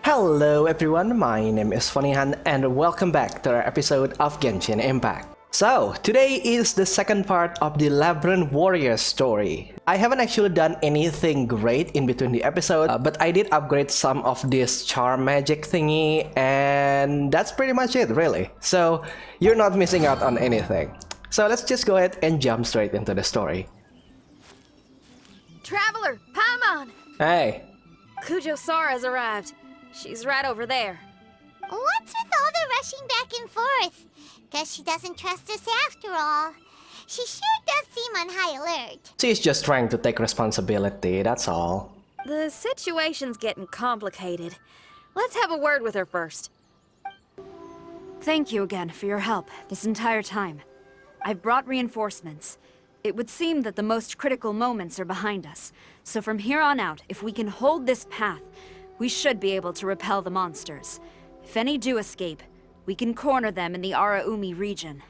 Hello everyone, my name is Fonihan and welcome back to our episode of Genshin Impact. So, today is the second part of the Labyrinth Warrior story. I haven't actually done anything great in between the episode, but I did upgrade some of this charm magic thingy, and that's pretty much it really. So, you're not missing out on anything. So let's just go ahead and jump straight into the story. Traveler, Paimon! Hey. Kujo Sara's arrived. She's right over there. What's with all the rushing back and forth? Guess she doesn't trust us after all. She sure does seem on high alert. She's just trying to take responsibility, that's all. The situation's getting complicated. Let's have a word with her first. Thank you again for your help this entire time. I've brought reinforcements. It would seem that the most critical moments are behind us, so from here on out, if we can hold this path, we should be able to repel the monsters. If any do escape, we can corner them in the Araumi region.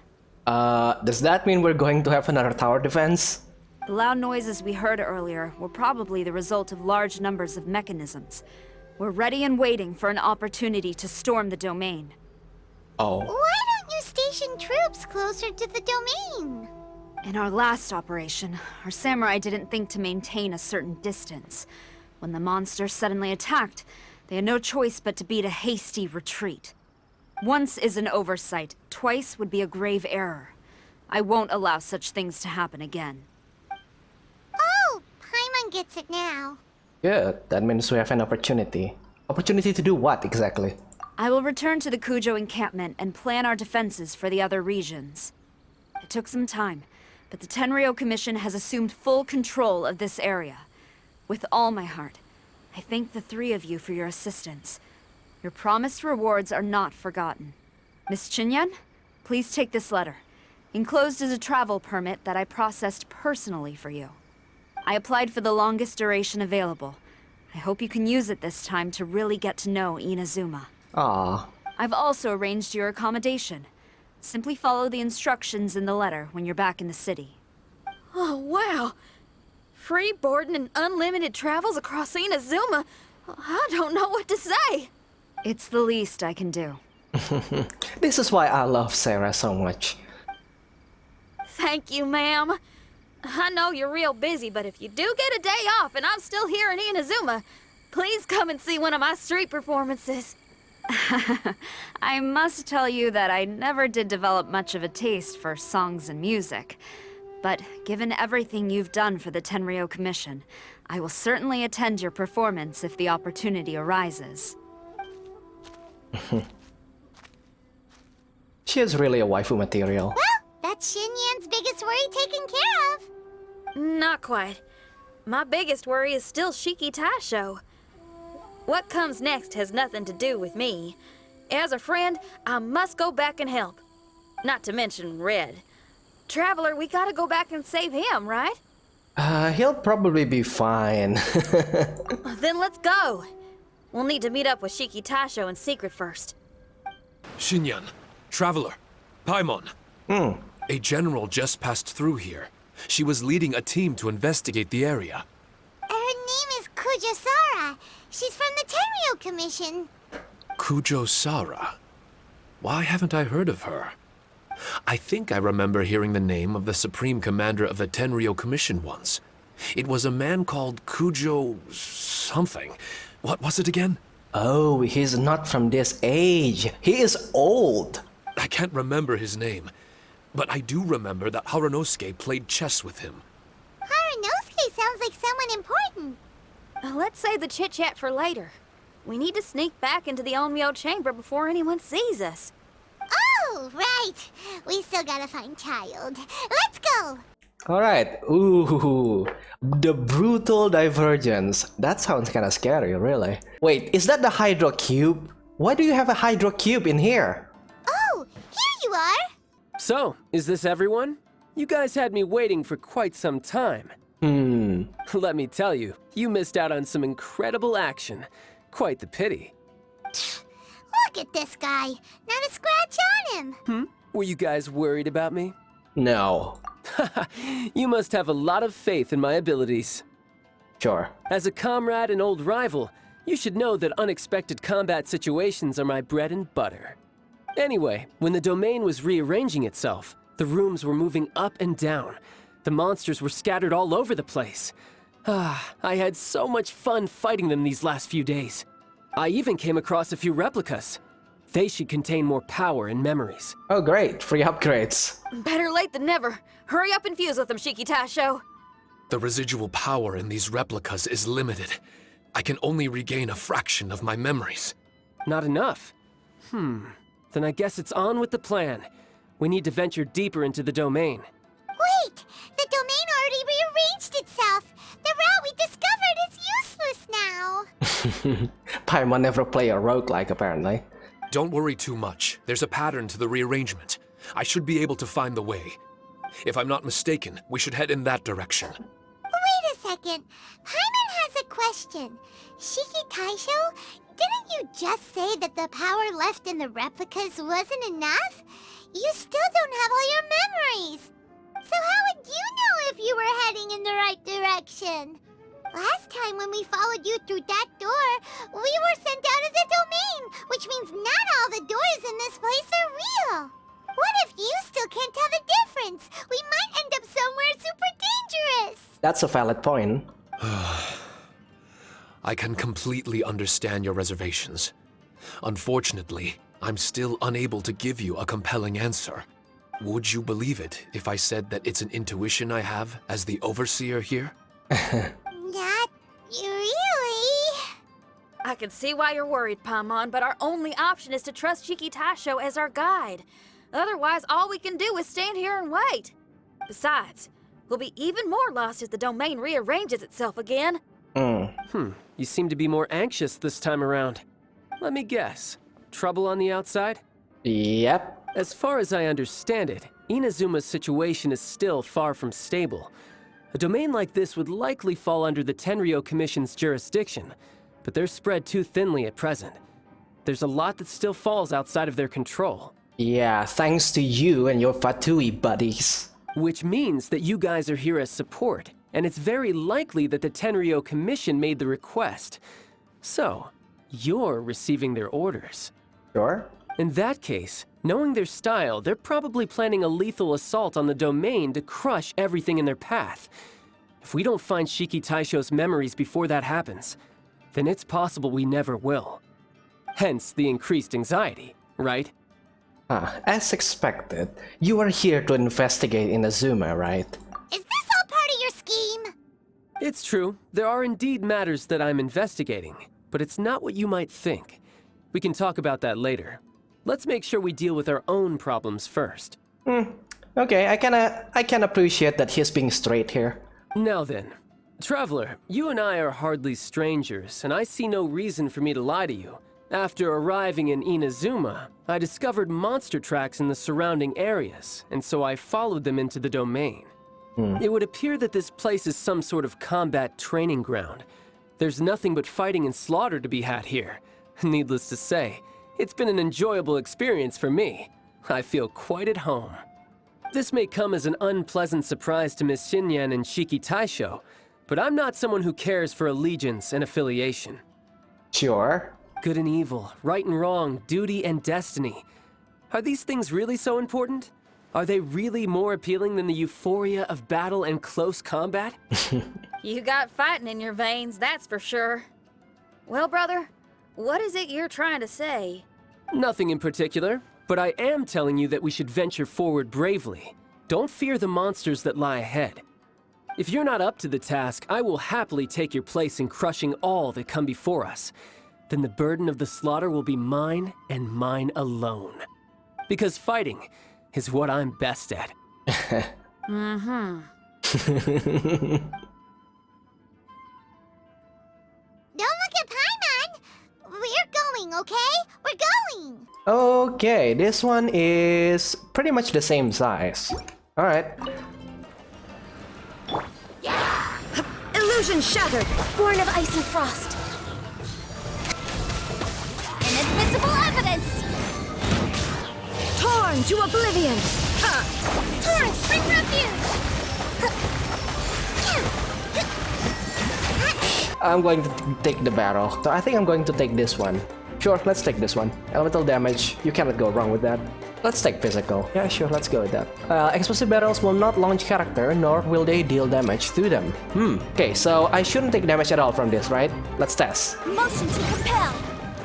Does that mean we're going to have another tower defense? The loud noises we heard earlier were probably the result of large numbers of mechanisms. We're ready and waiting for an opportunity to storm the domain. Oh. Why don't you station troops closer to the domain? In our last operation, our samurai didn't think to maintain a certain distance. When the monsters suddenly attacked, they had no choice but to beat a hasty retreat. Once is an oversight, twice would be a grave error. I won't allow such things to happen again. Oh, Paimon gets it now. Good, that means we have an opportunity. Opportunity to do what exactly? I will return to the Kujo encampment and plan our defenses for the other regions. It took some time, but the Tenryou Commission has assumed full control of this area. With all my heart, I thank the three of you for your assistance. Your promised rewards are not forgotten. Miss Chinyan, please take this letter. Enclosed is a travel permit that I processed personally for you. I applied for the longest duration available. I hope you can use it this time to really get to know Inazuma. Ah. I've also arranged your accommodation. Simply follow the instructions in the letter when you're back in the city. Oh, wow! Free boarding and unlimited travels across Inazuma? I don't know what to say! It's the least I can do. This is why I love Sarah so much. Thank you, ma'am. I know you're real busy, but if you do get a day off and I'm still here in Inazuma, please come and see one of my street performances. I must tell you that I never did develop much of a taste for songs and music. But given everything you've done for the Tenryou Commission, I will certainly attend your performance if the opportunity arises. She is really a waifu material. Well, that's Xinyan's biggest worry taken care of. Not quite. My biggest worry is still Shiki Taisho. What comes next has nothing to do with me. As a friend, I must go back and help. Not to mention Red. Traveler, we gotta go back and save him, right? He'll probably be fine. Then let's go. We'll need to meet up with Shiki Taisho in secret first. Xinyan, Traveler, Paimon. A general just passed through here. She was leading a team to investigate the area. Her name is Kujo Sara. She's from the Tenryou Commission. Kujo Sara. Why haven't I heard of her? I think I remember hearing the name of the Supreme Commander of the Tenryou Commission once. It was a man called Kujo... something. What was it again? Oh, he's not from this age. He is old. I can't remember his name, but I do remember that Harunosuke played chess with him. Harunosuke sounds like someone important. Let's save the chit-chat for later. We need to sneak back into the Onmyo chamber before anyone sees us. Oh, right. We still gotta find Child. Let's go. Alright, ooh, the brutal divergence. That sounds kinda scary, really. Wait, is that the Hydro Cube? Why do you have a Hydro Cube in here? Oh, here you are. So, is this everyone? You guys had me waiting for quite some time. Let me tell you, you missed out on some incredible action. Quite the pity. Look at this guy. Not a scratch on him. Were you guys worried about me? No. You must have a lot of faith in my abilities. Sure. As a comrade and old rival, You should know that unexpected combat situations are my bread and butter. Anyway, when the domain was rearranging itself, the rooms were moving up and down. The monsters were scattered all over the place. I had so much fun fighting them these last few days. I even came across a few replicas. They should contain more power and memories. Oh great, free upgrades. Better late than never. Hurry up and fuse with them, Shiki Tasho. The residual power in these replicas is limited. I can only regain a fraction of my memories. Not enough? Then I guess it's on with the plan. We need to venture deeper into the domain. Wait! The domain already rearranged itself! The route we discovered is useless now! Paimon never play a roguelike, apparently. Don't worry too much. There's a pattern to the rearrangement. I should be able to find the way. If I'm not mistaken, we should head in that direction. Wait a second. Paimon has a question. Shiki Taisho, didn't you just say that the power left in the replicas wasn't enough? You still don't have all your memories. So how would you know if you were heading in the right direction? Last time when we followed you through that door, we were sent out of the domain, which means not all the doors in this place are real. What if you still can't tell the difference? We might end up somewhere super dangerous. That's a valid point. I can completely understand your reservations. Unfortunately, I'm still unable to give you a compelling answer. Would you believe it if I said that it's an intuition I have as the overseer here? Not really. I can see why you're worried, Paimon, but our only option is to trust Shiki Tasho as our guide. Otherwise, all we can do is stand here and wait. Besides, we'll be even more lost if the domain rearranges itself again. You seem to be more anxious this time around. Let me guess. Trouble on the outside? Yep. As far as I understand it, Inazuma's situation is still far from stable. A domain like this would likely fall under the Tenryou Commission's jurisdiction, but they're spread too thinly at present. There's a lot that still falls outside of their control. Yeah, thanks to you and your Fatui buddies. Which means that you guys are here as support, and it's very likely that the Tenryou Commission made the request. So, you're receiving their orders. Sure. In that case, knowing their style, they're probably planning a lethal assault on the domain to crush everything in their path. If we don't find Shiki Taisho's memories before that happens, then it's possible we never will. Hence the increased anxiety, right? As expected, you are here to investigate Inazuma, right? Is this all part of your scheme? It's true, there are indeed matters that I'm investigating, but it's not what you might think. We can talk about that later. Let's make sure we deal with our own problems first. Okay, I can appreciate that he's being straight here. Now then, Traveler, you and I are hardly strangers, and I see no reason for me to lie to you. After arriving in Inazuma, I discovered monster tracks in the surrounding areas, and so I followed them into the domain. It would appear that this place is some sort of combat training ground. There's nothing but fighting and slaughter to be had here. Needless to say, it's been an enjoyable experience for me. I feel quite at home. This may come as an unpleasant surprise to Miss Xinyan and Shiki Taisho, but I'm not someone who cares for allegiance and affiliation. Sure. Good and evil, right and wrong, duty and destiny. Are these things really so important? Are they really more appealing than the euphoria of battle and close combat? You got fighting in your veins, that's for sure. Well, brother, what is it you're trying to say? Nothing in particular, but I am telling you that we should venture forward bravely. Don't fear the monsters that lie ahead. If you're not up to the task, I will happily take your place in crushing all that come before us. Then the burden of the slaughter will be mine and mine alone. Because fighting is what I'm best at. Don't look at Paimon! We're going, okay? We're going! Okay, this one is pretty much the same size. Alright. Illusion shattered! Born of ice and frost. Inadmissible evidence! Torn to oblivion! Torrent, bring refuge! I'm going to take the barrel. So I think I'm going to take this one. Sure, let's take this one. Elemental damage, you cannot go wrong with that. Let's take physical. Yeah, sure, let's go with that. Explosive barrels will not launch character, nor will they deal damage to them. Okay, so I shouldn't take damage at all from this, right? Let's test. Motion to compel.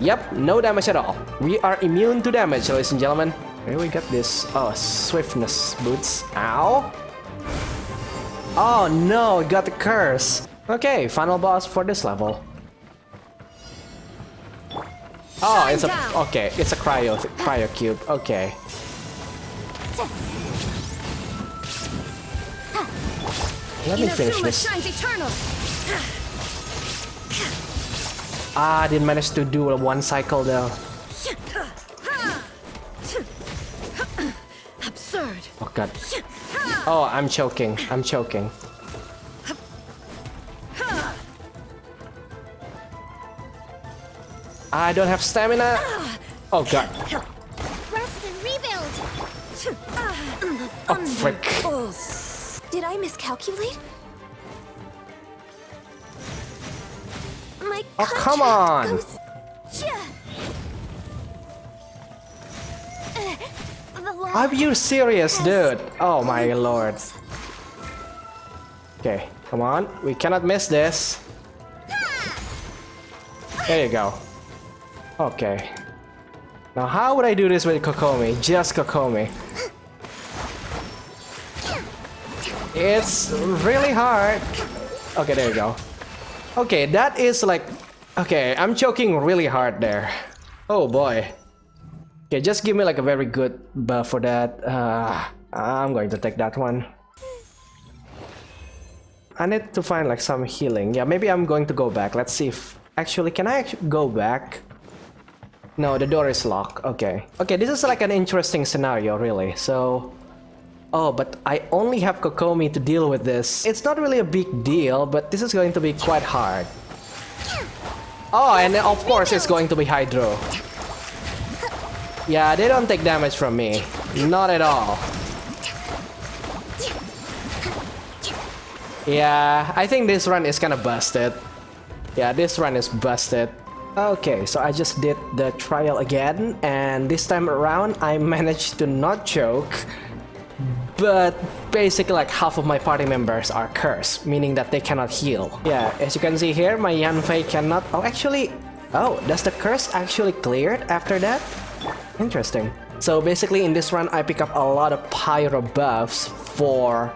Yep, no damage at all. We are immune to damage, ladies and gentlemen. Here we got this, swiftness boots. Ow! Oh no, got the curse. Okay, final boss for this level. Oh, it's a cryo cube. Okay. Let me finish this. I didn't manage to do one cycle though. Absurd. Oh god. Oh, I'm choking. I don't have stamina. Oh god. Rest and rebuild. Oh frick. Did I miscalculate? My Oh come on. Are you serious, dude? Oh my lord. Okay, come on. We cannot miss this. There you go. Okay. Now how would I do this with Kokomi? Just Kokomi. It's really hard. Okay, there you go. Okay, that is like... Okay, I'm choking really hard there. Oh boy. Okay, just give me like a very good buff for that. I'm going to take that one. I need to find like some healing. Yeah, maybe I'm going to go back. Let's see if... Actually, can I actually go back? No, the door is locked. Okay. Okay, this is like an interesting scenario, really. So... Oh, but I only have Kokomi to deal with this. It's not really a big deal, but this is going to be quite hard. Oh, and of course it's going to be Hydro. Yeah, they don't take damage from me. Not at all. Yeah, I think this run is kinda busted. Yeah, this run is busted. Okay, so I just did the trial again, and this time around I managed to not choke. But basically like half of my party members are cursed, meaning that they cannot heal. Yeah, as you can see here, my Yanfei cannot... Oh, actually... Oh, does the curse actually cleared after that? Interesting. So basically in this run, I pick up a lot of pyro buffs for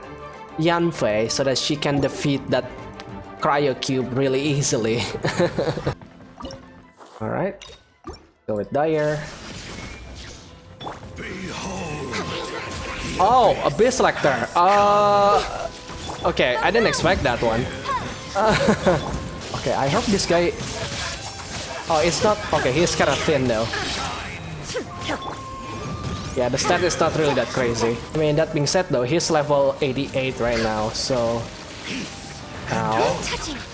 Yanfei so that she can defeat that cryo cube really easily. Alright. Go with Dire. Oh, Abyss Selector. Okay, I didn't expect that one. Okay, I hope this guy... Oh, it's not... Okay, he's kind of thin though. Yeah, the stat is not really that crazy. I mean, that being said though, he's level 88 right now, so... Ow.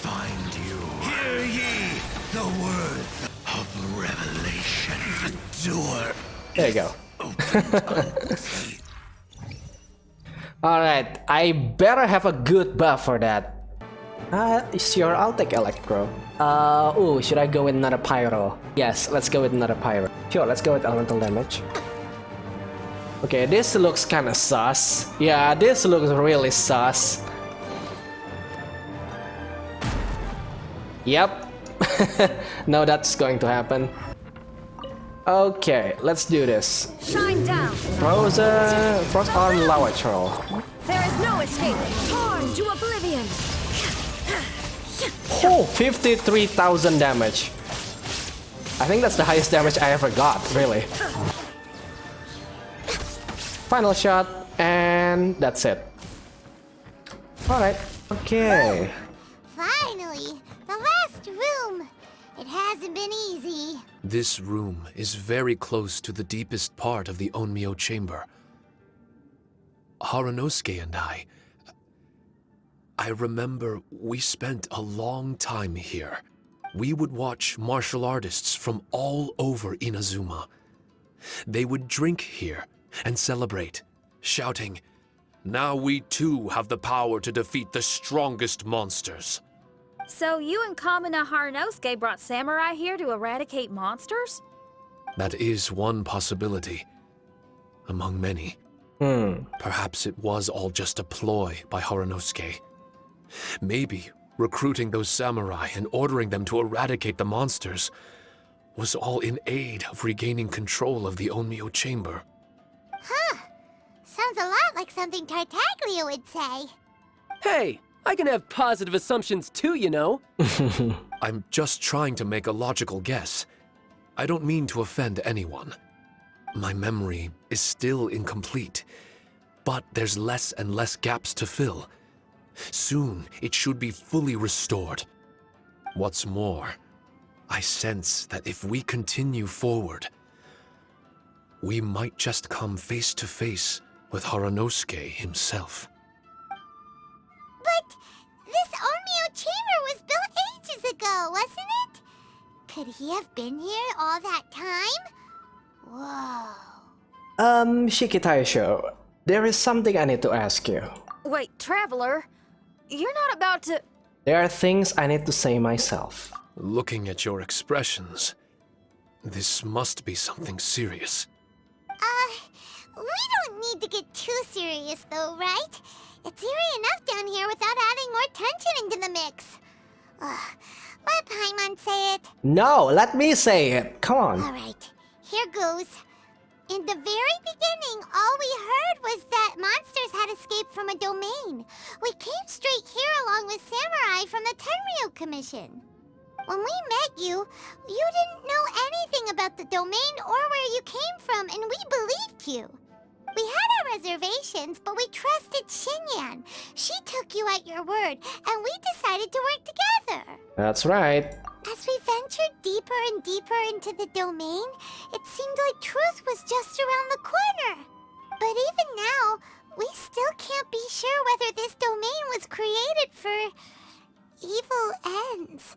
Find you. Hear ye the word of revelation. The door. There you go. Alright, I better have a good buff for that. Sure, I'll take Electro. Ooh, should I go with another Pyro? Yes, let's go with another Pyro. Sure, let's go with Elemental Damage. Okay, this looks kinda sus. Yeah, this looks really sus. Yep. No, that's going to happen. Okay, let's do this. Shine down. Frost Arm Lava Troll. There is no escape. Torn to oblivion. Oh, 53,000 damage. I think that's the highest damage I ever got, really. Final shot, and that's it. Alright, okay. Finally, the last room. It hasn't been easy. This room is very close to the deepest part of the Onmyo chamber. Harunosuke and I remember we spent a long time here. We would watch martial artists from all over Inazuma. They would drink here and celebrate, shouting, "Now we too have the power to defeat the strongest monsters." So you and Kamina Haranosuke brought samurai here to eradicate monsters? That is one possibility, among many. Perhaps it was all just a ploy by Haranosuke. Maybe recruiting those samurai and ordering them to eradicate the monsters was all in aid of regaining control of the Onmyo chamber. Huh. Sounds a lot like something Tartaglia would say. Hey, I can have positive assumptions too, you know. I'm just trying to make a logical guess. I don't mean to offend anyone. My memory is still incomplete, but there's less and less gaps to fill. Soon, it should be fully restored. What's more, I sense that if we continue forward, we might just come face to face with Haranosuke himself. But this Onmyo chamber was built ages ago, wasn't it? Could he have been here all that time? Whoa. Shiki Taisho, there is something I need to ask you. Wait, Traveler, you're not about to... There are things I need to say myself. Looking at your expressions, this must be something serious. We don't need to get too serious though, right? It's eerie enough down here without adding more tension into the mix. Let Paimon say it. No, let me say it. Come on. Alright, here goes. In the very beginning, all we heard was that monsters had escaped from a domain. We came straight here along with samurai from the Tenryou Commission. When we met you, you didn't know anything about the domain or where you came from, and we believed you. We had our reservations, but we trusted Xinyan. She took you at your word, and we decided to work together. That's right. As we ventured deeper and deeper into the domain, it seemed like truth was just around the corner. But even now, we still can't be sure whether this domain was created for evil ends.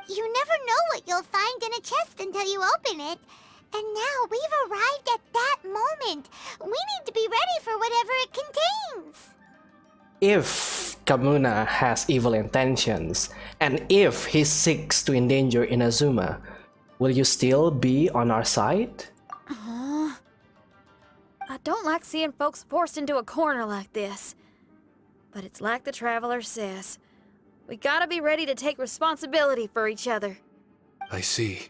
You never know what you'll find in a chest until you open it. And now we've arrived at that moment. We need to be ready for whatever it contains. If Kamuna has evil intentions, and if he seeks to endanger Inazuma, will you still be on our side? I don't like seeing folks forced into a corner like this. But it's like the Traveler says. We gotta be ready to take responsibility for each other. I see.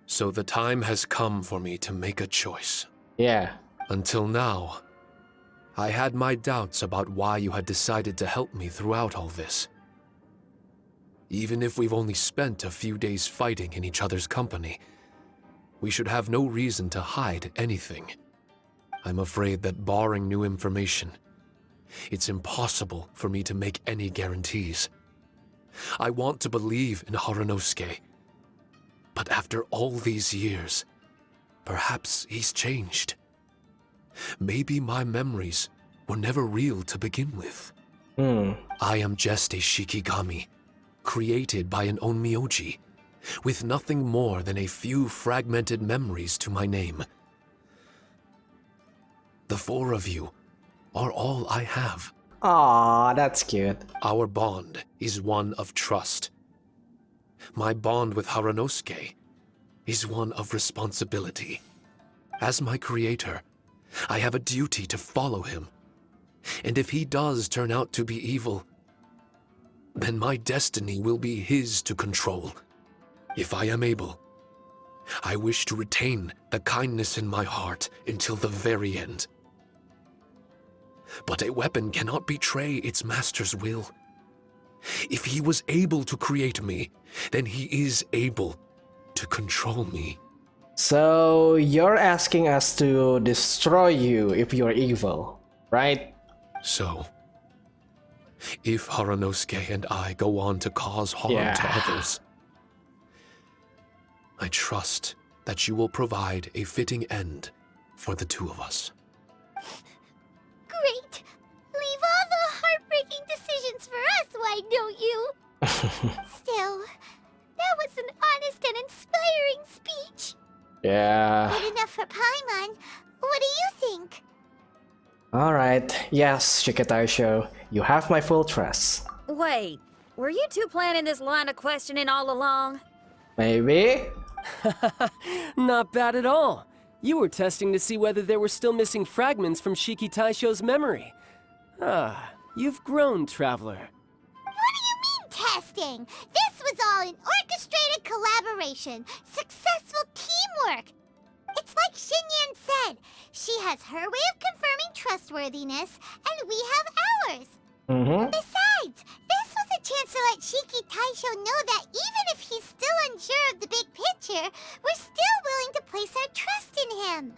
So the time has come for me to make a choice. Yeah. Until now, I had my doubts about why you had decided to help me throughout all this. Even if we've only spent a few days fighting in each other's company, we should have no reason to hide anything. I'm afraid that barring new information, it's impossible for me to make any guarantees. I want to believe in Haranosuke, but after all these years, perhaps he's changed. Maybe my memories were never real to begin with. I am just a Shikigami, created by an Onmyoji, with nothing more than a few fragmented memories to my name. The four of you are all I have. Aww, that's cute. Our bond is one of trust. My bond with Haranosuke is one of responsibility. As my creator, I have a duty to follow him. And if he does turn out to be evil, then my destiny will be his to control. If I am able, I wish to retain the kindness in my heart until the very end. But a weapon cannot betray its master's will. If he was able to create me, then he is able to control me. So you're asking us to destroy you if you're evil, right? So, if Haranosuke and I go on to cause harm to others, I trust that you will provide a fitting end for the two of us. Great! Leave all the heartbreaking decisions for us, why don't you? Still, that was an honest and inspiring speech. Yeah. Good enough for Paimon. What do you think? Alright, yes, Shikitaisho, you have my full trust. Wait, Were you two planning this line of questioning all along? Maybe? Not bad at all. You were testing to see whether there were still missing fragments from Shiki Taisho's memory. Ah, you've grown, Traveler. What do you mean, testing? This was all an orchestrated collaboration. Successful teamwork. It's like Xinyan said. She has her way of confirming trustworthiness, and we have ours. Besides, this was a chance to let Shiki Taisho know that even if he's still unsure of the big picture, we're still willing to place our trust in him.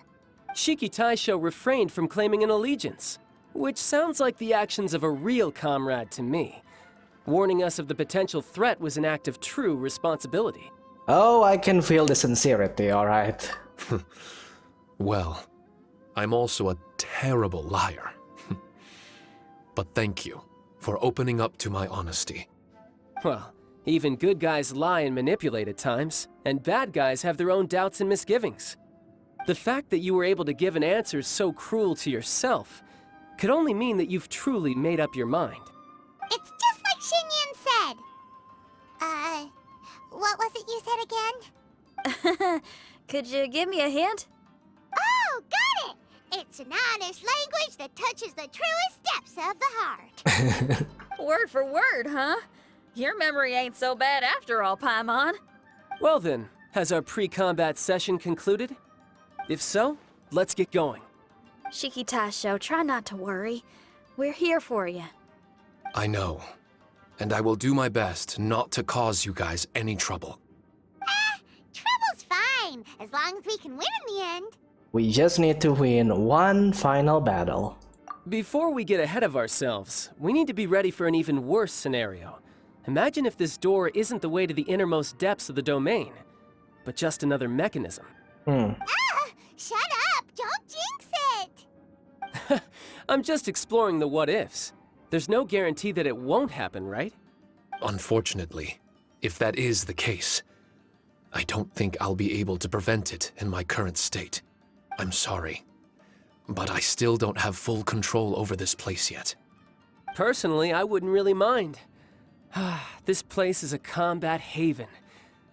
Shiki Taisho refrained from claiming an allegiance, which sounds like the actions of a real comrade to me. Warning us of the potential threat was an act of true responsibility. Oh, I can feel the sincerity, alright. Well, I'm also a terrible liar. But thank you for opening up to my honesty. Well, even good guys lie and manipulate at times, and bad guys have their own doubts and misgivings. The fact that you were able to give an answer so cruel to yourself could only mean that you've truly made up your mind. It's just like Xinyan said. What was it you said again? Could you give me a hint? Oh, got it! It's an honest language that touches the truest depths of the heart. Word for word, huh? Your memory ain't so bad after all, Paimon. Well then, has our pre-combat session concluded? If so, let's get going. Shiki Taisho, try not to worry. We're here for you. I know, and I will do my best not to cause you guys any trouble. Trouble's fine, as long as we can win in the end. We just need to win one final battle. Before we get ahead of ourselves, we need to be ready for an even worse scenario. Imagine if this door isn't the way to the innermost depths of the domain, but just another mechanism. Shut up! Don't jinx it! I'm just exploring the what-ifs. There's no guarantee that it won't happen, right? Unfortunately, if that is the case, I don't think I'll be able to prevent it in my current state. I'm sorry, but I still don't have full control over this place yet. Personally, I wouldn't really mind. This place is a combat haven.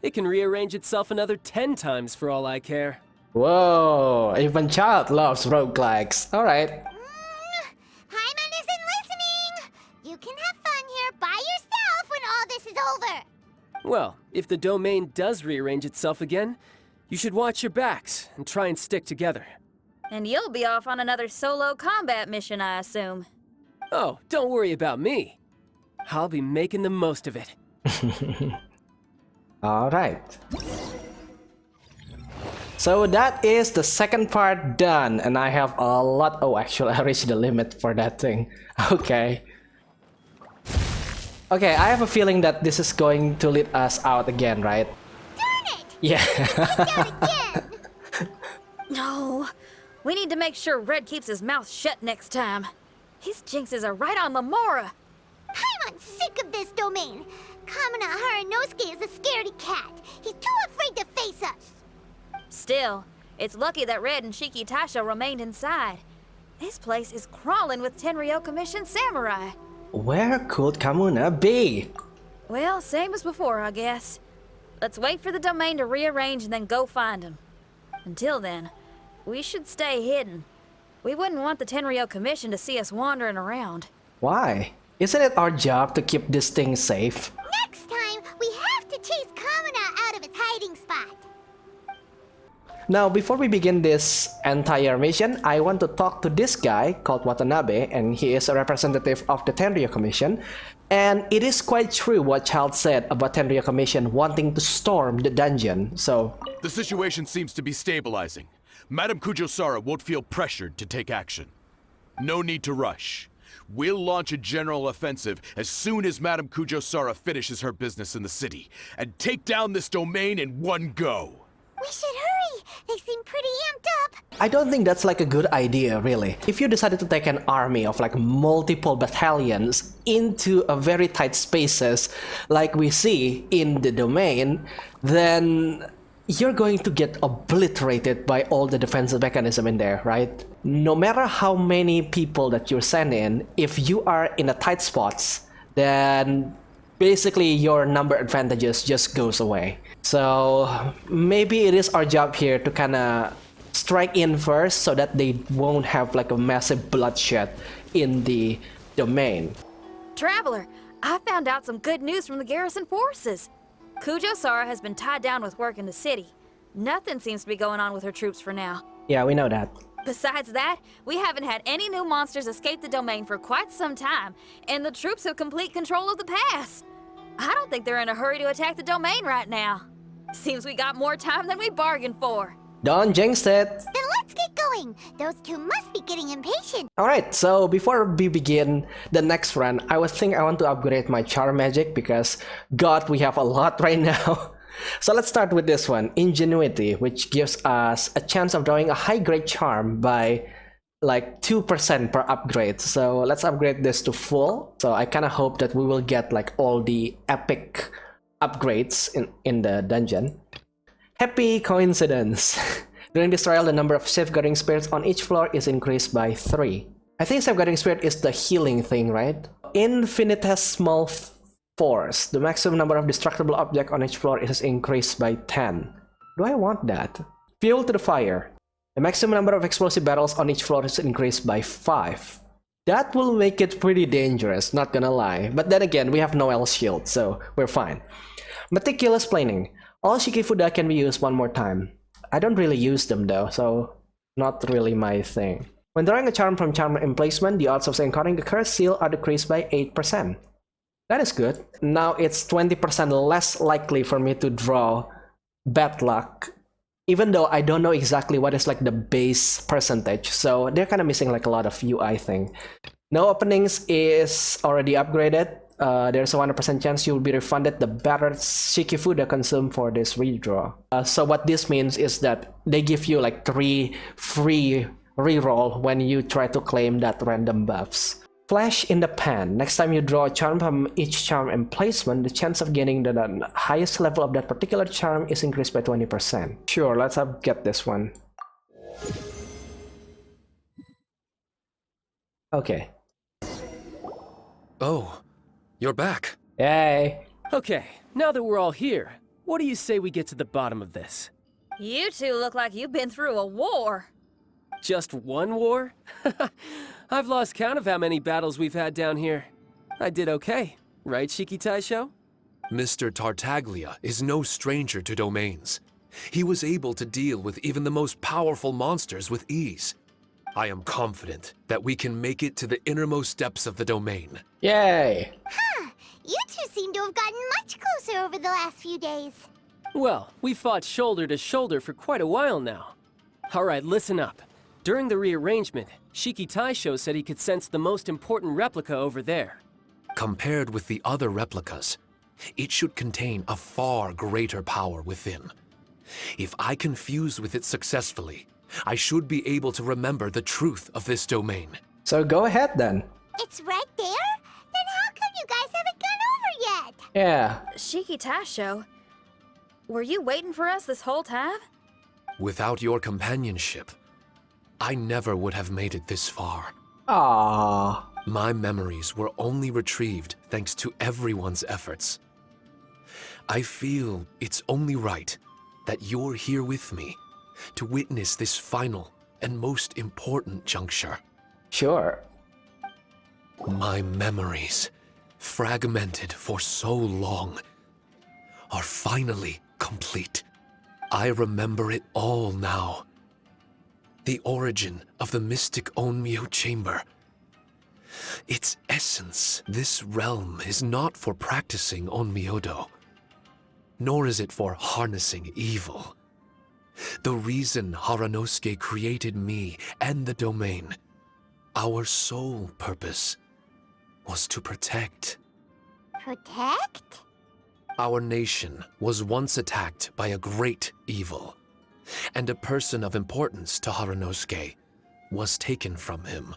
It can rearrange itself another 10 times for all I care. Whoa, even Child loves roguelikes. Alright. Hyman isn't listening! You can have fun here by yourself when all this is over! Well, if the domain does rearrange itself again, you should watch your backs and try and stick together. And you'll be off on another solo combat mission, I assume. Oh, don't worry about me. I'll be making the most of it. Alright. So that is the second part done, and I have a lot. Oh, actually, I reached the limit for that thing. Okay. Okay, I have a feeling that this is going to lead us out again, right? Darn it! Yeah. Down again! No, we need to make sure Red keeps his mouth shut next time. His jinxes are right on Lamora. I'm sick of this domain. Kamina Haranosuke is a scaredy cat. He's too afraid to face us. Still, it's lucky that Red and Shiki Taisho remained inside. This place is crawling with Tenryou Commission samurai. Where could Kamuna be? Well, same as before, I guess. Let's wait for the domain to rearrange and then go find him. Until then, we should stay hidden. We wouldn't want the Tenryou Commission to see us wandering around. Why? Isn't it our job to keep this thing safe? Next time, we have to chase Kamina out of his hiding spot. Now, before we begin this entire mission, I want to talk to this guy called Watanabe, and he is a representative of the Tenryou Commission. And it is quite true what Child said about Tenryou Commission wanting to storm the dungeon, so... The situation seems to be stabilizing. Madame Kujo-Sara won't feel pressured to take action. No need to rush. We'll launch a general offensive as soon as Madame Kujo-Sara finishes her business in the city, and take down this domain in one go. We should hurry. They seem pretty amped up. I don't think that's like a good idea, really. If you decided to take an army of like multiple battalions into a very tight spaces like we see in the domain, then you're going to get obliterated by all the defensive mechanism in there, right? No matter how many people that you're sending, if you are in a tight spots, then basically your number advantages just goes away. So maybe it is our job here to kind of strike in first so that they won't have like a massive bloodshed in the domain. Traveler, I found out some good news from the garrison forces. Kujo Sara has been tied down with work in the city. Nothing seems to be going on with her troops for now. Yeah, we know that. Besides that, we haven't had any new monsters escape the domain for quite some time, and the troops have complete control of the pass. I don't think they're in a hurry to attack the domain right now. Seems we got more time than we bargained for. Don't jinx it! Then let's get going. Those two must be getting impatient. Alright, so before we begin the next run, I want to upgrade my charm magic because god, we have a lot right now. So let's start with this one, Ingenuity, which gives us a chance of drawing a high grade charm by like 2% per upgrade. So let's upgrade this to full. So I kind of hope that we will get like all the epic upgrades in the dungeon. Happy coincidence. During this trial, the number of safeguarding spirits on each floor is increased by 3. I think safeguarding spirit is the healing thing, right? Infinitesmal force. The maximum number of destructible objects on each floor is increased by 10. Do I want that? Fuel to the fire. The maximum number of explosive barrels on each floor is increased by 5. That will make it pretty dangerous, not gonna lie. But then again, we have Noel's shield, so we're fine. Meticulous planing. All Shikifuda can be used one more time. I don't really use them though, so not really my thing. When drawing a charm from charm emplacement, the odds of encountering the cursed seal are decreased by 8%. That is good. Now it's 20% less likely for me to draw bad luck, even though I don't know exactly what is like the base percentage, so they're kind of missing like a lot of UI thing. No openings is already upgraded. There's a 100% chance you will be refunded the battered Shikifuda consumed for this redraw. So what this means is that they give you like 3 free reroll when you try to claim that random buffs. Flash in the pan. Next time you draw a charm from each charm emplacement, the chance of getting the highest level of that particular charm is increased by 20%. Sure, let's get this one. Okay. Oh, you're back. Yay! Okay, now that we're all here, what do you say we get to the bottom of this? You two look like you've been through a war. Just one war? I've lost count of how many battles we've had down here. I did okay, right, Shiki Taisho? Mr. Tartaglia is no stranger to domains. He was able to deal with even the most powerful monsters with ease. I am confident that we can make it to the innermost depths of the domain. Yay! Huh. You two seem to have gotten much closer over the last few days. Well, we fought shoulder to shoulder for quite a while now. All right, listen up. During the rearrangement, Shiki Taisho said he could sense the most important replica over there. Compared with the other replicas, it should contain a far greater power within. If I can fuse with it successfully, I should be able to remember the truth of this domain. So go ahead then. It's right there? Then how come you guys haven't gone over yet? Yeah. Shiki Taisho, were you waiting for us this whole time? Without your companionship, I never would have made it this far. Aww. My memories were only retrieved thanks to everyone's efforts. I feel it's only right that you're here with me to witness this final and most important juncture. Sure. My memories, fragmented for so long, are finally complete. I remember it all now. The origin of the mystic Onmyo chamber. Its essence, this realm is not for practicing Onmyodo, nor is it for harnessing evil. The reason Haranosuke created me and the domain, our sole purpose, was to protect. Protect? Our nation was once attacked by a great evil, and a person of importance to Haranosuke was taken from him.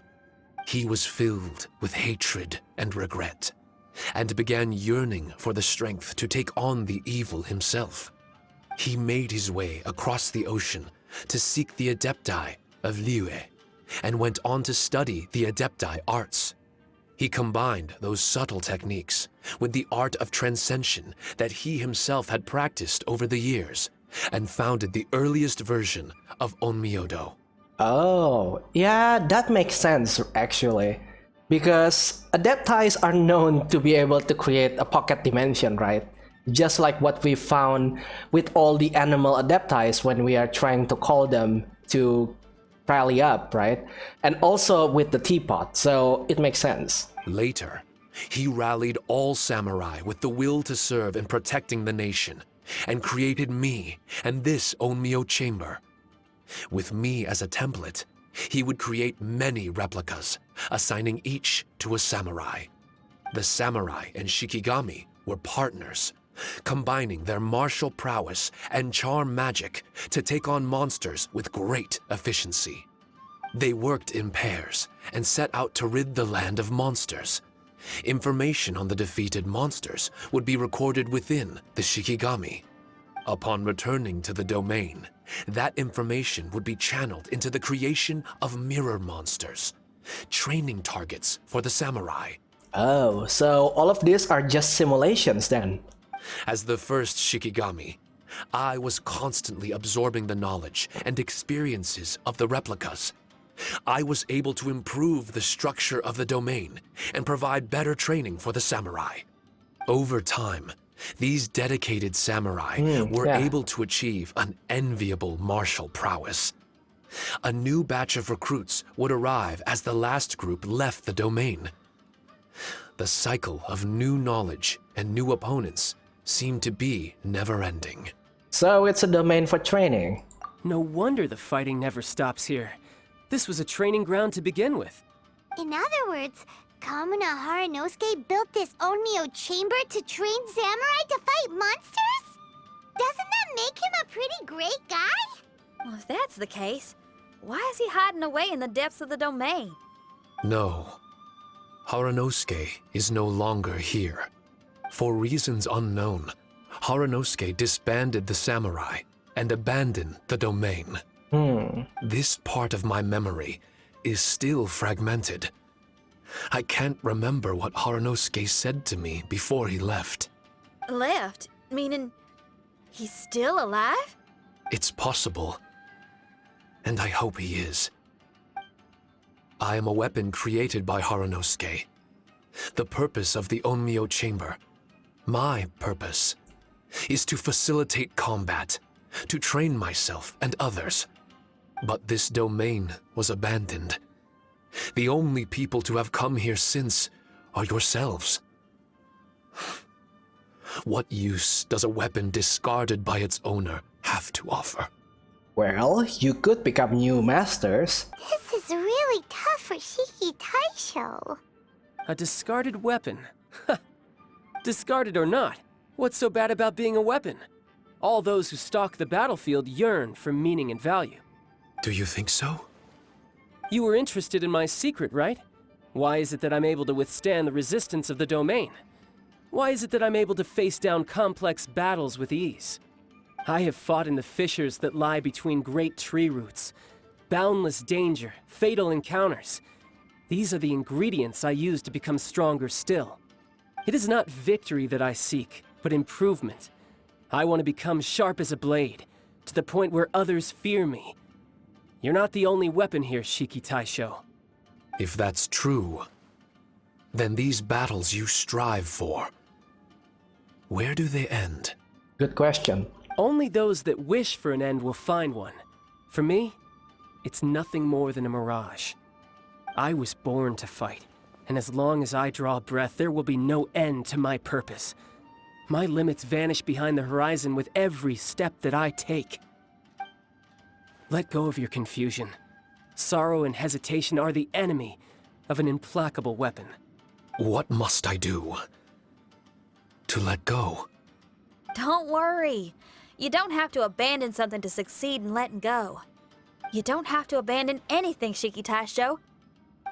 He was filled with hatred and regret, and began yearning for the strength to take on the evil himself. He made his way across the ocean to seek the Adepti of Liyue, and went on to study the Adepti arts. He combined those subtle techniques with the art of transcension that he himself had practiced over the years, and founded the earliest version of Onmyodo. Oh, yeah, that makes sense actually. Because Adeptis are known to be able to create a pocket dimension, right? Just like what we found with all the animal Adeptis when we are trying to call them to rally up, right? And also with the teapot, so it makes sense. Later, he rallied all samurai with the will to serve in protecting the nation, and created me and this Onmyo chamber. With me as a template, he would create many replicas, assigning each to a samurai. The samurai and Shikigami were partners, combining their martial prowess and charm magic to take on monsters with great efficiency. They worked in pairs and set out to rid the land of monsters. Information on the defeated monsters would be recorded within the Shikigami. Upon returning to the domain, that information would be channeled into the creation of mirror monsters, training targets for the samurai. Oh, so all of these are just simulations then? As the first Shikigami, I was constantly absorbing the knowledge and experiences of the replicas. I was able to improve the structure of the domain and provide better training for the samurai. Over time, these dedicated samurai were able to achieve an enviable martial prowess. A new batch of recruits would arrive as the last group left the domain. The cycle of new knowledge and new opponents seemed to be never-ending. So it's a domain for training. No wonder the fighting never stops here. This was a training ground to begin with. In other words, Kamuna Haranosuke built this Onmyo chamber to train samurai to fight monsters? Doesn't that make him a pretty great guy? Well, if that's the case, why is he hiding away in the depths of the domain? No, Haranosuke is no longer here. For reasons unknown, Haranosuke disbanded the samurai and abandoned the domain. This part of my memory is still fragmented. I can't remember what Haranosuke said to me before he left. Left? Meaning he's still alive? It's possible, and I hope he is. I am a weapon created by Haranosuke. The purpose of the Onmyo chamber, my purpose, is to facilitate combat, to train myself and others. But this domain was abandoned. The only people to have come here since are yourselves. What use does a weapon discarded by its owner have to offer? Well, you could become new masters. This is really tough for Shiki Taisho. A discarded weapon. Discarded or not, what's so bad about being a weapon? All those who stalk the battlefield yearn for meaning and value. Do you think so? You were interested in my secret, right? Why is it that I'm able to withstand the resistance of the domain? Why is it that I'm able to face down complex battles with ease? I have fought in the fissures that lie between great tree roots. Boundless danger, fatal encounters. These are the ingredients I use to become stronger still. It is not victory that I seek, but improvement. I want to become sharp as a blade, to the point where others fear me. You're not the only weapon here, Shiki Taisho. If that's true, then these battles you strive for, where do they end? Good question. Only those that wish for an end will find one. For me, it's nothing more than a mirage. I was born to fight, and as long as I draw breath, there will be no end to my purpose. My limits vanish behind the horizon with every step that I take. Let go of your confusion. Sorrow and hesitation are the enemy of an implacable weapon. What must I do to let go? Don't worry. You don't have to abandon something to succeed in letting go. You don't have to abandon anything, Shiki Taisho.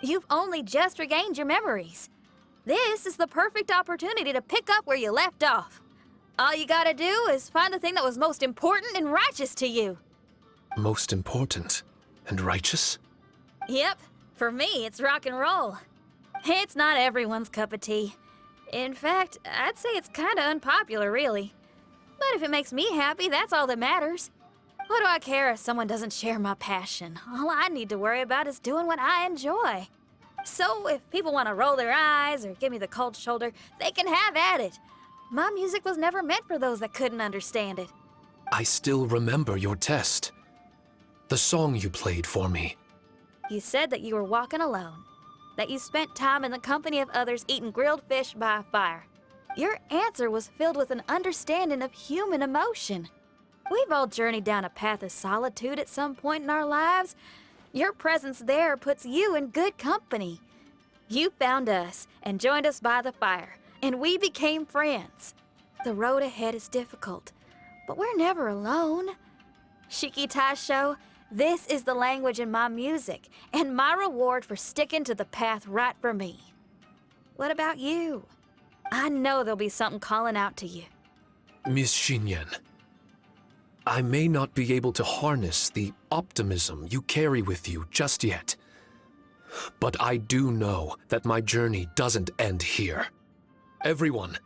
You've only just regained your memories. This is the perfect opportunity to pick up where you left off. All you gotta do is find the thing that was most important and righteous to you. Most important and righteous? Yep, for me it's rock and roll. It's not everyone's cup of tea. In fact, I'd say it's kinda unpopular, really. But if it makes me happy, that's all that matters. What do I care if someone doesn't share my passion? All I need to worry about is doing what I enjoy. So if people want to roll their eyes or give me the cold shoulder, they can have at it. My music was never meant for those that couldn't understand it. I still remember your test. The song you played for me. You said that you were walking alone, that you spent time in the company of others eating grilled fish by a fire. Your answer was filled with an understanding of human emotion. We've all journeyed down a path of solitude at some point in our lives. Your presence there puts you in good company. You found us and joined us by the fire, and we became friends. The road ahead is difficult, but we're never alone. Shiki Taisho, this is the language in my music, and my reward for sticking to the path right for me. What about you? I know there'll be something calling out to you. Miss Xinyan, I may not be able to harness the optimism you carry with you just yet. But I do know that my journey doesn't end here. Everyone,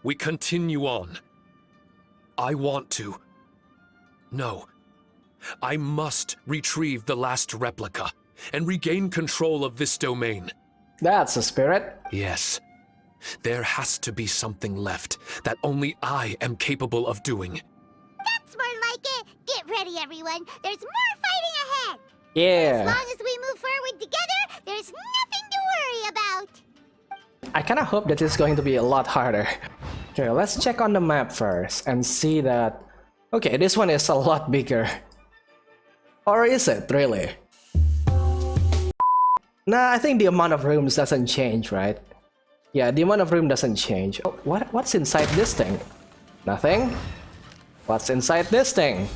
we continue on. I want to. No. I must retrieve the last replica and regain control of this domain. That's the spirit. Yes. There has to be something left that only I am capable of doing. That's more like it. Get ready, everyone. There's more fighting ahead. As Yeah. long as we move forward together, there's nothing to worry about. I kind of hope that it's going to be a lot harder. Okay, let's check on the map first and see that... Okay, this one is a lot bigger. Or is it, really? Nah, I think the amount of rooms doesn't change, right? Yeah, the amount of room doesn't change. Oh, what's inside this thing? Nothing? What's inside this thing?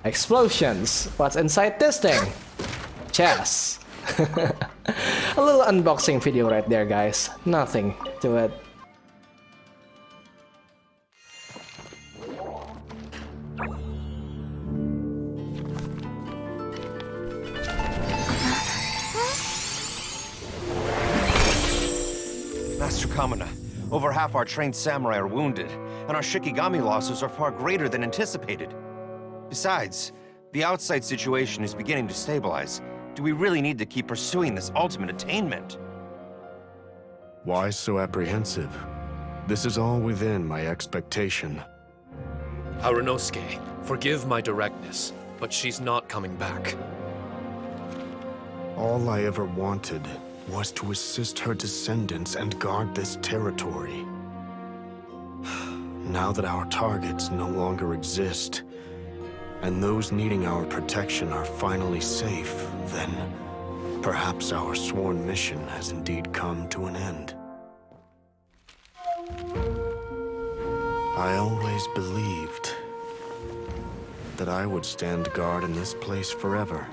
Explosions. What's inside this thing? Chess. A little unboxing video right there, guys. Nothing to it. Master Kamina, over half our trained samurai are wounded, and our Shikigami losses are far greater than anticipated. Besides, the outside situation is beginning to stabilize. Do we really need to keep pursuing this ultimate attainment? Why so apprehensive? This is all within my expectation. Harunosuke, forgive my directness, but she's not coming back. All I ever wanted was to assist her descendants and guard this territory. Now that our targets no longer exist, and those needing our protection are finally safe, then perhaps our sworn mission has indeed come to an end. I always believed that I would stand guard in this place forever,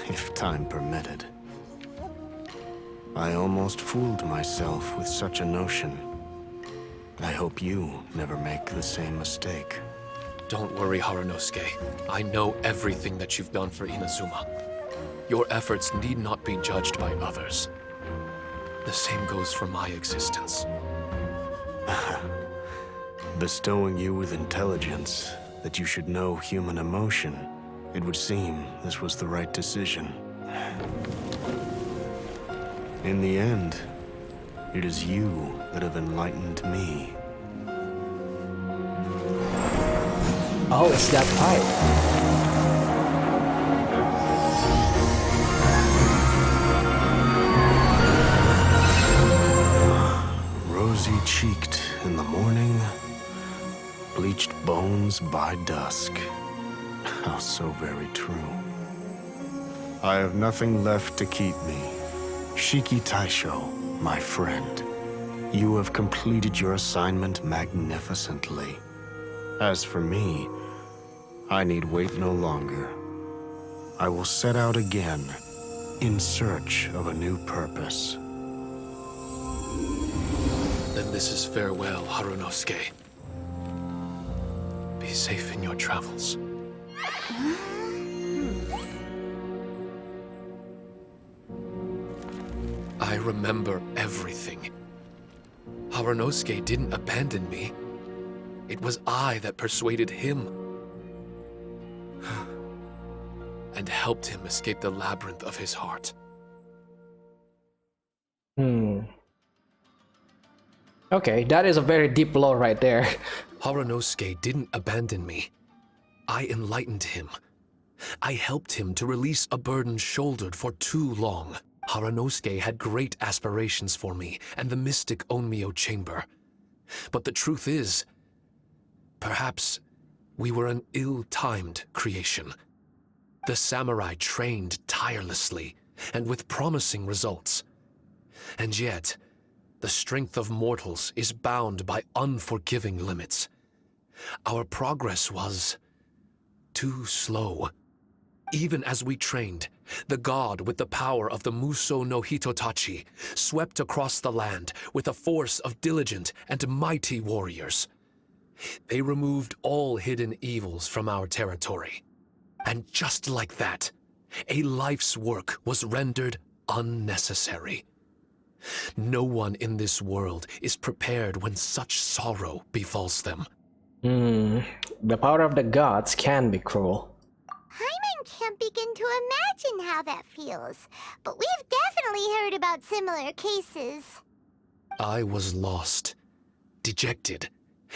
if time permitted. I almost fooled myself with such a notion. I hope you never make the same mistake. Don't worry, Harunosuke. I know everything that you've done for Inazuma. Your efforts need not be judged by others. The same goes for my existence. Bestowing you with intelligence, that you should know human emotion, it would seem this was the right decision. In the end, it is you that have enlightened me. Oh, it's that pipe. Rosy-cheeked in the morning, bleached bones by dusk. How so very true. I have nothing left to keep me. Shiki Taisho, my friend, you have completed your assignment magnificently. As for me, I need wait no longer. I will set out again, in search of a new purpose. Then this is farewell, Harunosuke. Be safe in your travels. I I remember everything. Haranosuke didn't abandon me. It was I that persuaded him and helped him escape the labyrinth of his heart. Okay, that is a very deep lore right there. Haranosuke didn't abandon me. I enlightened him. I helped him to release a burden shouldered for too long. Haranosuke had great aspirations for me and the mystic Onmyo chamber. But the truth is, perhaps we were an ill-timed creation. The samurai trained tirelessly and with promising results. And yet, the strength of mortals is bound by unforgiving limits. Our progress was too slow. Even as we trained, the god with the power of the Muso no Hitotachi swept across the land with a force of diligent and mighty warriors. They removed all hidden evils from our territory. And just like that, a life's work was rendered unnecessary. No one in this world is prepared when such sorrow befalls them. The power of the gods can be cruel. Paimon can't begin to imagine how that feels, but we've definitely heard about similar cases. I was lost, dejected,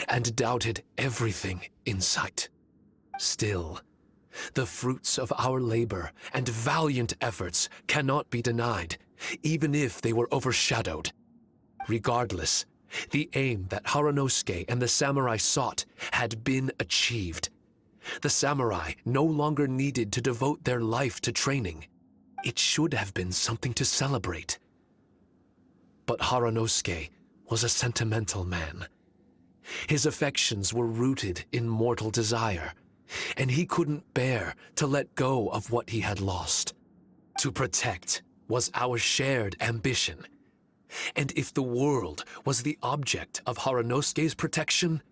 and doubted everything in sight. Still, the fruits of our labor and valiant efforts cannot be denied, even if they were overshadowed. Regardless, the aim that Haranosuke and the samurai sought had been achieved. The samurai no longer needed to devote their life to training. It should have been something to celebrate. But Haranosuke was a sentimental man. His affections were rooted in mortal desire, and he couldn't bear to let go of what he had lost. To protect was our shared ambition. And if the world was the object of Haranosuke's protection,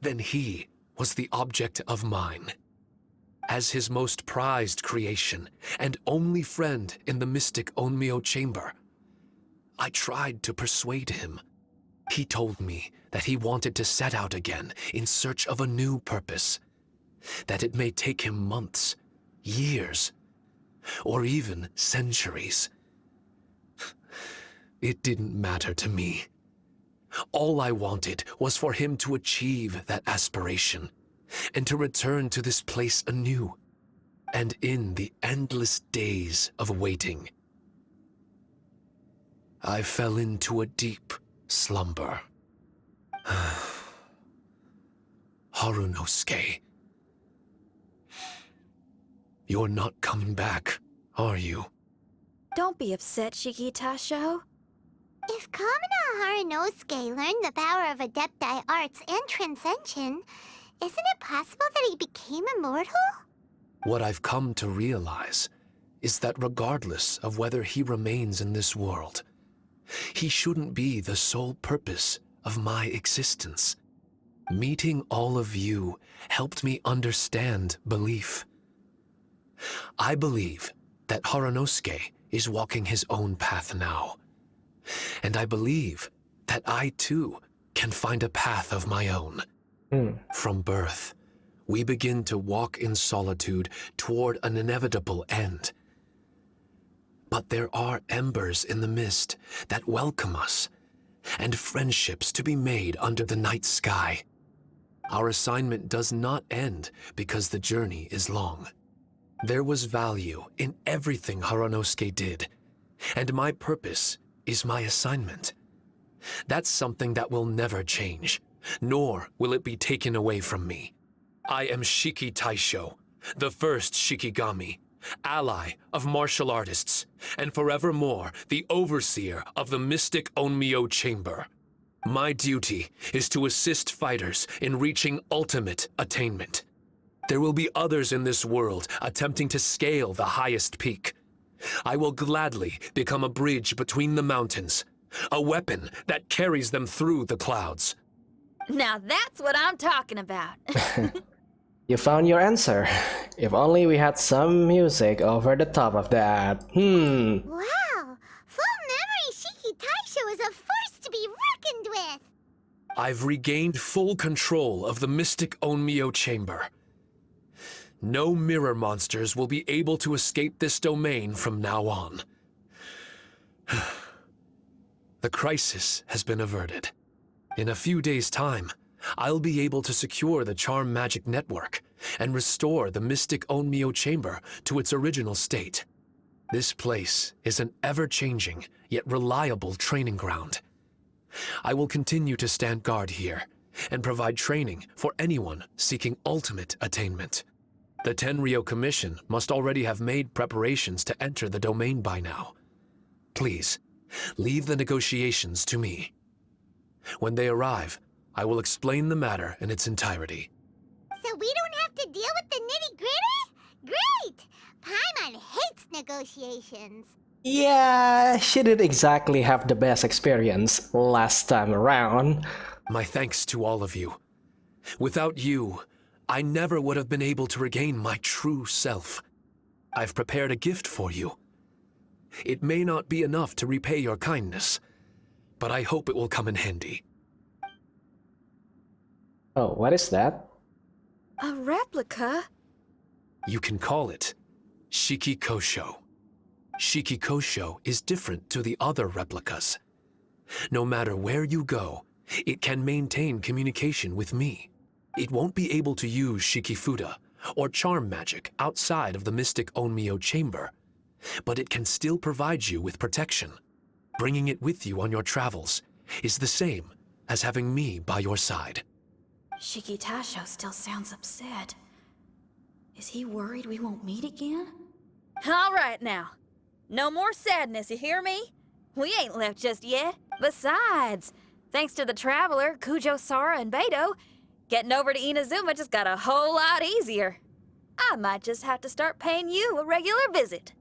then he was the object of mine. As his most prized creation and only friend in the mystic Onmyo chamber, I tried to persuade him. He told me that he wanted to set out again in search of a new purpose, that it may take him months, years, or even centuries. It didn't matter to me. All I wanted was for him to achieve that aspiration, and to return to this place anew. And in the endless days of waiting, I fell into a deep slumber. Haranosuke, you're not coming back, are you? Don't be upset, Shikitasho. If Kamina Haranosuke learned the power of Adepti Arts and Transcension, isn't it possible that he became immortal? What I've come to realize is that regardless of whether he remains in this world, he shouldn't be the sole purpose of my existence. Meeting all of you helped me understand belief. I believe that Haranosuke is walking his own path now. And I believe that I too can find a path of my own. From birth, we begin to walk in solitude toward an inevitable end. But there are embers in the mist that welcome us, and friendships to be made under the night sky. Our assignment does not end because the journey is long. There was value in everything Haranosuke did, and my purpose is my assignment. That's something that will never change, nor will it be taken away from me. I am Shiki Taisho, the first Shikigami, ally of martial artists, and forevermore the overseer of the mystic Onmyo chamber. My duty is to assist fighters in reaching ultimate attainment. There will be others in this world attempting to scale the highest peak. I will gladly become a bridge between the mountains, a weapon that carries them through the clouds. Now that's what I'm talking about. You found your answer. If only we had some music over the top of that. Wow, full I've regained full control of the Mystic Onmyo Chamber. No mirror monsters will be able to escape this domain from now on. The crisis has been averted. In a few days' time, I'll be able to secure the Charm Magic Network and restore the Mystic Onmyo Chamber to its original state. This place is an ever-changing, yet reliable training ground. I will continue to stand guard here and provide training for anyone seeking ultimate attainment. The Tenryou Commission must already have made preparations to enter the domain by now. Please, leave the negotiations to me. When they arrive, I will explain the matter in its entirety. So we don't have to deal with the nitty-gritty? Great! Paimon hates negotiations. Yeah, she didn't exactly have the best experience last time around. My thanks to all of you. Without you, I never would have been able to regain my true self. I've prepared a gift for you. It may not be enough to repay your kindness, but I hope it will come in handy. Oh, what is that? A replica? You can call it Shiki Kosho. Shiki Kosho is different to the other replicas. No matter where you go, it can maintain communication with me. It won't be able to use Shikifuda or charm magic outside of the Mystic Onmyo Chamber, but it can still provide you with protection. Bringing it with you on your travels is the same as having me by your side. Shiki Tasho still sounds upset. Is he worried we won't meet again? All right now. No more sadness, you hear me? We ain't left just yet. Besides, thanks to the Traveler, Kujo, Sara, and Beidou, getting over to Inazuma just got a whole lot easier. I might just have to start paying you a regular visit.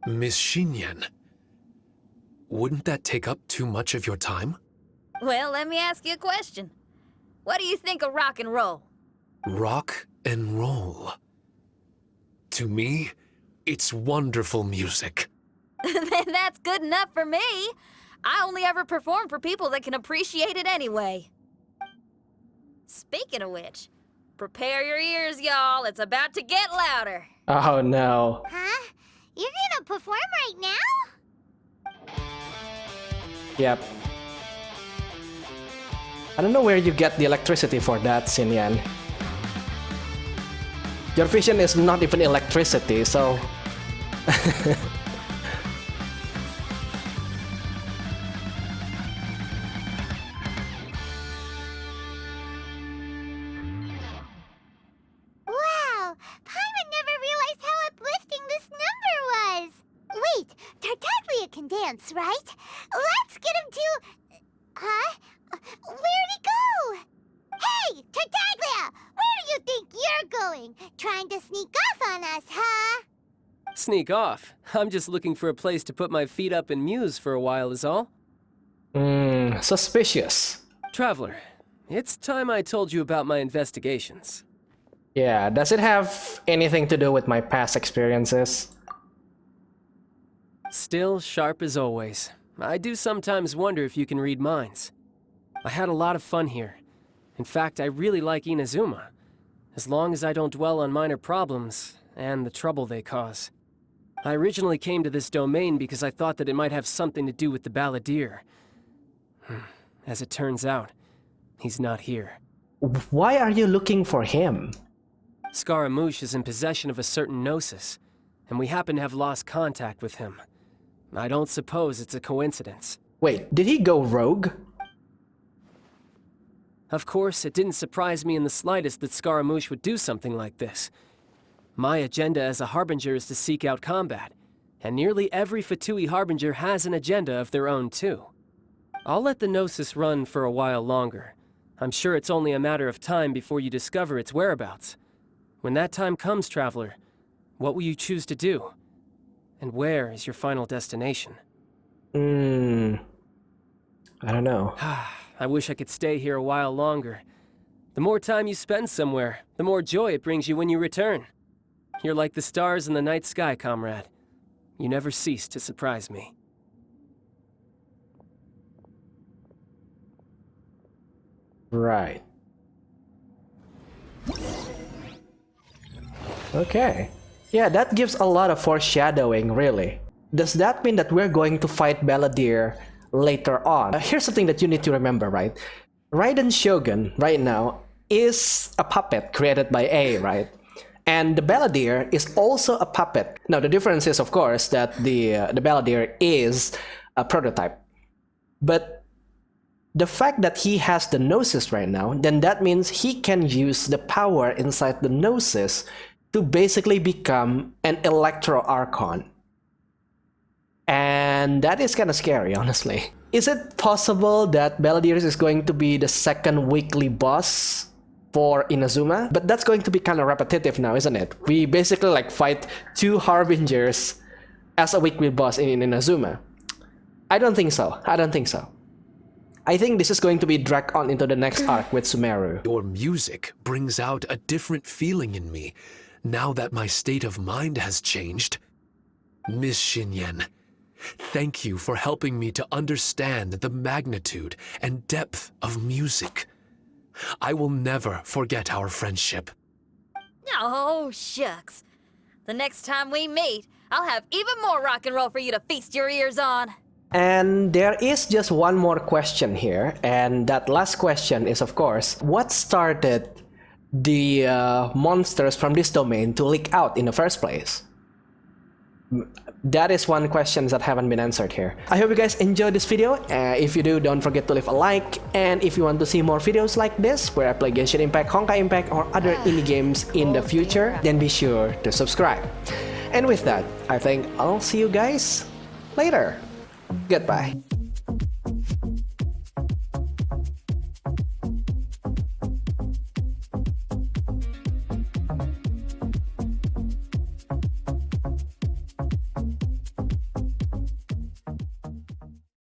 Miss Xinyan, wouldn't that take up too much of your time? Well, let me ask you a question. What do you think of rock and roll? Rock and roll. To me, it's wonderful music. Then that's good enough for me. I only ever perform for people that can appreciate it anyway. Speaking of which, prepare your ears, y'all. It's about to get louder. Oh no. Huh? You're gonna perform right now? Yep. I don't know where you get the electricity for that, Xinyan. Your vision is not even electricity, so... Wow! Paimon never realized how uplifting this number was! Wait, Tartaglia can dance, right? Let's get him to... Huh? Where'd he go? Hey, Tartaglia! Where do you think you're going? Trying to sneak off on us, huh? Sneak off? I'm just looking for a place to put my feet up and muse for a while is all. Suspicious. Traveler, it's time I told you about my investigations. Yeah, does it have anything to do with my past experiences? Still sharp as always. I do sometimes wonder if you can read minds. I had a lot of fun here. In fact, I really like Inazuma, as long as I don't dwell on minor problems and the trouble they cause. I originally came to this domain because I thought that it might have something to do with the balladeer. As it turns out, he's not here. Why are you looking for him? Scaramouche is in possession of a certain gnosis, and we happen to have lost contact with him. I don't suppose it's a coincidence. Wait, did he go rogue? Of course, it didn't surprise me in the slightest that Scaramouche would do something like this. My agenda as a Harbinger is to seek out combat, and nearly every Fatui Harbinger has an agenda of their own too. I'll let the Gnosis run for a while longer. I'm sure it's only a matter of time before you discover its whereabouts. When that time comes, Traveler, what will you choose to do? And where is your final destination? I don't know. I wish I could stay here a while longer. The more time you spend somewhere, the more joy it brings you when you return. You're like the stars in the night sky, comrade. You never cease to surprise me. Right. Okay. Yeah, that gives a lot of foreshadowing, really. Does that mean that we're going to fight Balladeer later on? Here's something that you need to remember, right? Raiden Shogun, right now, is a puppet created by A, right? And the Balladeer is also a puppet. Now, the difference is, of course, that the Balladeer is a prototype. But the fact that he has the Gnosis right now, then that means he can use the power inside the Gnosis to basically become an Electro Archon. And that is kind of scary, honestly. Is it possible that Balladeer is going to be the second weekly boss for Inazuma? But that's going to be kind of repetitive now, isn't it? We basically like fight 2 Harbingers as a weekly boss in Inazuma. I don't think so. I don't think so. I think this is going to be dragged on into the next arc with Sumeru. Your music brings out a different feeling in me, now that my state of mind has changed. Miss Xinyan, thank you for helping me to understand the magnitude and depth of music. I will never forget our friendship. Oh, shucks. The next time we meet, I'll have even more rock and roll for you to feast your ears on. And there is just one more question here, and that last question is, of course, what started the monsters from this domain to leak out in the first place? That is one question that haven't been answered here. I hope you guys enjoyed this video. If you do, don't forget to leave a like. And if you want to see more videos like this, where I play Genshin Impact, Honkai Impact, or other indie games in the future, then be sure to subscribe. And with that, I think I'll see you guys later. Goodbye.